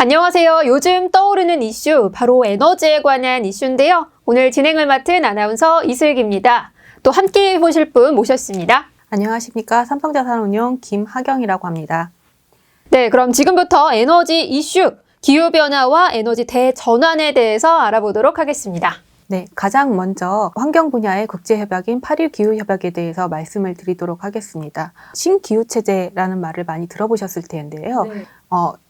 안녕하세요. 요즘 떠오르는 이슈, 바로 에너지에 관한 이슈인데요. 오늘 진행을 맡은 아나운서 이슬기입니다. 또 함께 해보실 분 모셨습니다. 안녕하십니까. 삼성자산운용 김하경이라고 합니다. 네, 그럼 지금부터 에너지 이슈, 기후변화와 에너지 대전환에 대해서 알아보도록 하겠습니다. 네, 가장 먼저 환경 분야의 국제협약인 파리 기후협약에 대해서 말씀을 드리도록 하겠습니다. 신기후체제라는 말을 많이 들어보셨을 텐데요. 네.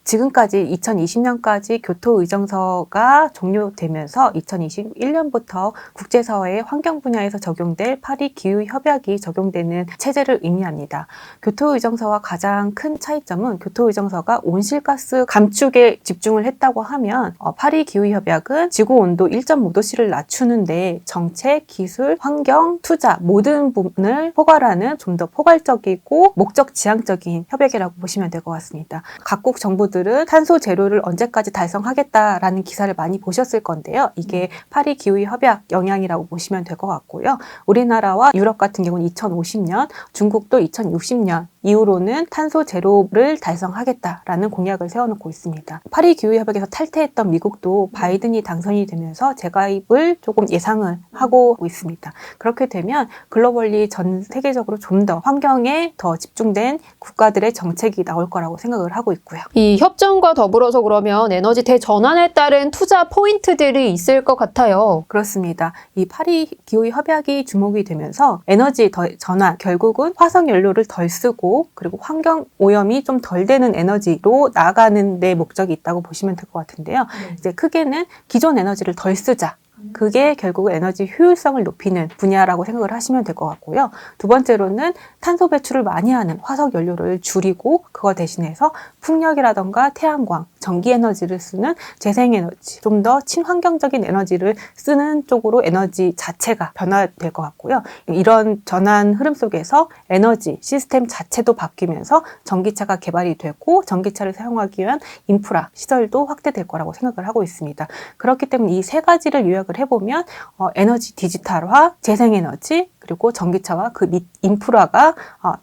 지금까지 2020년까지 교토의정서가 종료되면서 2021년부터 국제사회의 환경 분야에서 적용될 파리 기후협약이 적용되는 체제를 의미합니다. 교토의정서와 가장 큰 차이점은 교토의정서가 온실가스 감축에 집중을 했다고 하면 파리 기후협약은 지구온도 1.5도씨를 낮추는데 정책, 기술, 환경, 투자 모든 부분을 포괄하는 좀 더 포괄적이고 목적 지향적인 협약이라고 보시면 될 것 같습니다. 각국 정부들은 탄소 제로를 언제까지 달성하겠다라는 기사를 많이 보셨을 건데요. 이게 파리 기후 협약 영향이라고 보시면 될 것 같고요. 우리나라와 유럽 같은 경우는 2050년, 중국도 2060년 이후로는 탄소 제로를 달성하겠다라는 공약을 세워놓고 있습니다. 파리 기후 협약에서 탈퇴했던 미국도 바이든이 당선이 되면서 재가입을 조금 예상을 하고 있습니다. 그렇게 되면 글로벌리 전 세계적으로 좀 더 환경에 더 집중된 국가들의 정책이 나올 거라고 생각을 하고 있고요. 이 협정과 더불어서 그러면 에너지 대전환에 따른 투자 포인트들이 있을 것 같아요. 그렇습니다. 이 파리 기후 협약이 주목이 되면서 에너지 전환, 결국은 화석 연료를 덜 쓰고 그리고 환경 오염이 좀 덜 되는 에너지로 나아가는 데 목적이 있다고 보시면 될 것 같은데요. 이제 크게는 기존 에너지를 덜 쓰자. 그게 결국 에너지 효율성을 높이는 분야라고 생각을 하시면 될 것 같고요. 두 번째로는 탄소 배출을 많이 하는 화석 연료를 줄이고 그거 대신해서 풍력이라던가 태양광, 전기 에너지를 쓰는 재생에너지, 좀 더 친환경적인 에너지를 쓰는 쪽으로 에너지 자체가 변화될 것 같고요. 이런 전환 흐름 속에서 에너지 시스템 자체도 바뀌면서 전기차가 개발이 되고 전기차를 사용하기 위한 인프라, 시설도 확대될 거라고 생각을 하고 있습니다. 그렇기 때문에 이 세 가지를 요약을 해보면 에너지 디지털화, 재생에너지, 그리고 전기차와 그 밑 인프라가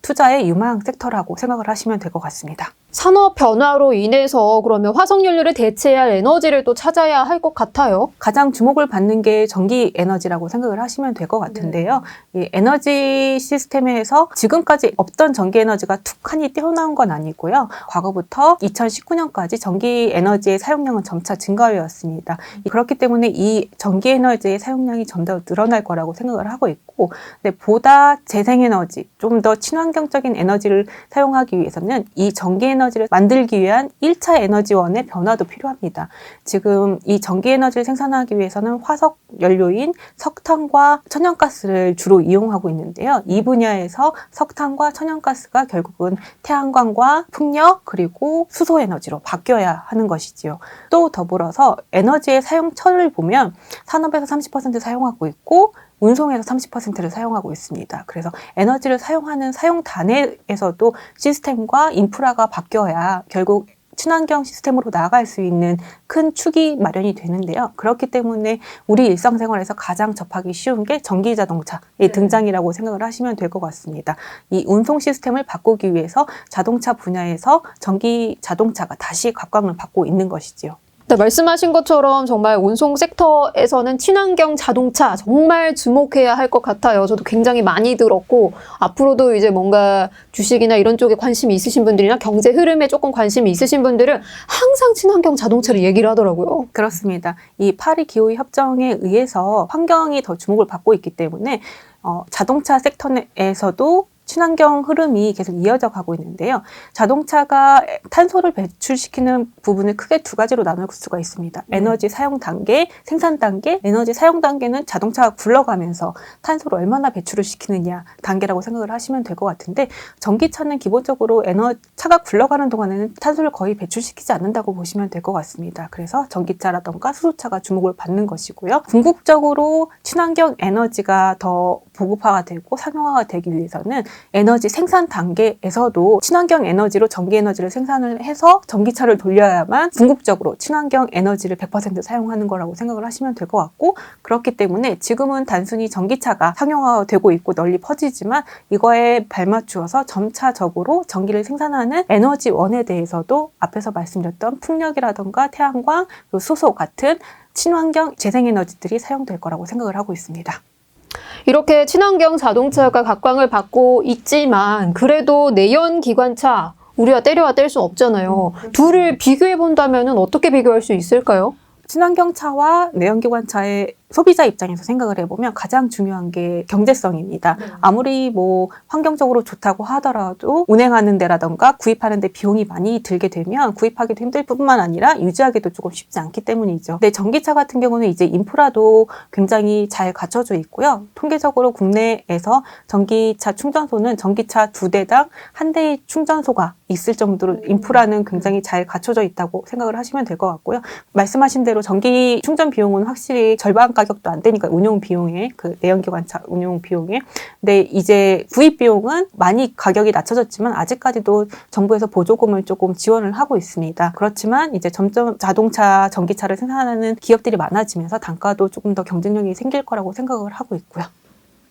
투자의 유망 섹터라고 생각을 하시면 될 것 같습니다. 산업 변화로 인해서 그러면 화석연료를 대체할 에너지를 또 찾아야 할 것 같아요. 가장 주목을 받는 게 전기 에너지라고 생각을 하시면 될 것 같은데요. 이 에너지 시스템에서 지금까지 없던 전기 에너지가 툭하니 뛰어나온 건 아니고요. 과거부터 2019년까지 전기 에너지의 사용량은 점차 증가해 왔습니다. 그렇기 때문에 이 전기 에너지의 사용량이 좀 더 늘어날 거라고 생각을 하고 있고, 근데 보다 재생에너지, 좀 더 친환경적인 에너지를 사용하기 위해서는 이 전기 에너지를 만들기 위한 1차 에너지원의 변화도 필요합니다. 지금 이 전기 에너지를 생산하기 위해서는 화석 연료인 석탄과 천연가스를 주로 이용하고 있는데요. 이 분야에서 석탄과 천연가스가 결국은 태양광과 풍력 그리고 수소 에너지로 바뀌어야 하는 것이지요. 또 더불어서 에너지의 사용처를 보면 산업에서 30% 사용하고 있고 운송에서 30%를 사용하고 있습니다. 그래서 에너지를 사용하는 사용단에서도 시스템과 인프라가 바뀌어야 결국 친환경 시스템으로 나아갈 수 있는 큰 축이 마련이 되는데요. 그렇기 때문에 우리 일상생활에서 가장 접하기 쉬운 게 전기 자동차의 등장이라고 생각을 하시면 될 것 같습니다. 이 운송 시스템을 바꾸기 위해서 자동차 분야에서 전기 자동차가 다시 각광을 받고 있는 것이지요. 네, 말씀하신 것처럼 정말 운송 섹터에서는 친환경 자동차 정말 주목해야 할 것 같아요. 저도 굉장히 많이 들었고 앞으로도 이제 뭔가 주식이나 이런 쪽에 관심이 있으신 분들이나 경제 흐름에 조금 관심이 있으신 분들은 항상 친환경 자동차를 얘기를 하더라고요. 그렇습니다. 이 파리 기후 협정에 의해서 환경이 더 주목을 받고 있기 때문에 자동차 섹터에서도 친환경 흐름이 계속 이어져 가고 있는데요. 자동차가 탄소를 배출시키는 부분을 크게 두 가지로 나눌 수가 있습니다. 에너지 사용 단계, 생산 단계. 에너지 사용 단계는 자동차가 굴러가면서 탄소를 얼마나 배출을 시키느냐 단계라고 생각을 하시면 될 것 같은데, 전기차는 기본적으로 차가 굴러가는 동안에는 탄소를 거의 배출시키지 않는다고 보시면 될 것 같습니다. 그래서 전기차라던가 수소차가 주목을 받는 것이고요. 궁극적으로 친환경 에너지가 더 보급화가 되고 상용화가 되기 위해서는 에너지 생산 단계에서도 친환경 에너지로 전기 에너지를 생산을 해서 전기차를 돌려야만 궁극적으로 친환경 에너지를 100% 사용하는 거라고 생각을 하시면 될 것 같고, 그렇기 때문에 지금은 단순히 전기차가 상용화되고 있고 널리 퍼지지만 이거에 발맞추어서 점차적으로 전기를 생산하는 생산하는 에너지원에 대해서도 앞에서 말씀드렸던 풍력이라던가 태양광, 그리고 수소 같은 친환경 재생에너지들이 사용될 거라고 생각을 하고 있습니다. 이렇게 친환경 자동차가 각광을 받고 있지만 그래도 내연 기관차 우리가 때려야 뗄 수 없잖아요. 둘을 비교해 본다면 어떻게 비교할 수 있을까요? 친환경차와 내연기관차의 소비자 입장에서 생각을 해보면 가장 중요한 게 경제성입니다. 아무리 뭐 환경적으로 좋다고 하더라도 운행하는 데라던가 구입하는 데 비용이 많이 들게 되면 구입하기도 힘들 뿐만 아니라 유지하기도 조금 쉽지 않기 때문이죠. 근데 전기차 같은 경우는 이제 인프라도 굉장히 잘 갖춰져 있고요. 통계적으로 국내에서 전기차 충전소는 전기차 2대당 1대의 충전소가 있을 정도로 인프라는 굉장히 잘 갖춰져 있다고 생각을 하시면 될 것 같고요. 말씀하신 대로 전기 충전 비용은 확실히 절반 가격도 안 되니까 운용 비용에 그 내연기관차 운용 비용에 근데 이제 구입 비용은 많이 가격이 낮춰졌지만 아직까지도 정부에서 보조금을 조금 지원을 하고 있습니다. 그렇지만 이제 점점 자동차 전기차를 생산하는 기업들이 많아지면서 단가도 조금 더 경쟁력이 생길 거라고 생각을 하고 있고요.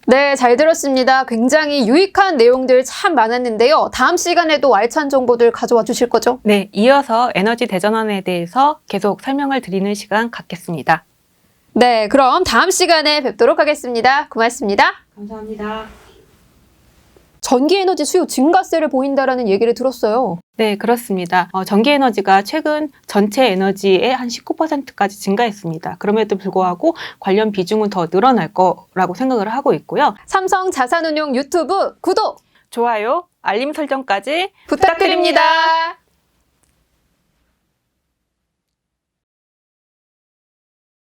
네, 잘 들었습니다. 굉장히 유익한 내용들 참 많았는데요. 다음 시간에도 알찬 정보들 가져와 주실 거죠? 네, 이어서 에너지 대전환에 대해서 계속 설명을 드리는 시간 갖겠습니다. 네, 그럼 다음 시간에 뵙도록 하겠습니다. 고맙습니다. 감사합니다. 전기에너지 수요 증가세를 보인다라는 얘기를 들었어요. 네, 그렇습니다. 전기에너지가 최근 전체 에너지의 한 19%까지 증가했습니다. 그럼에도 불구하고 관련 비중은 더 늘어날 거라고 생각을 하고 있고요. 삼성 자산운용 유튜브 구독 좋아요, 알림 설정까지 부탁드립니다.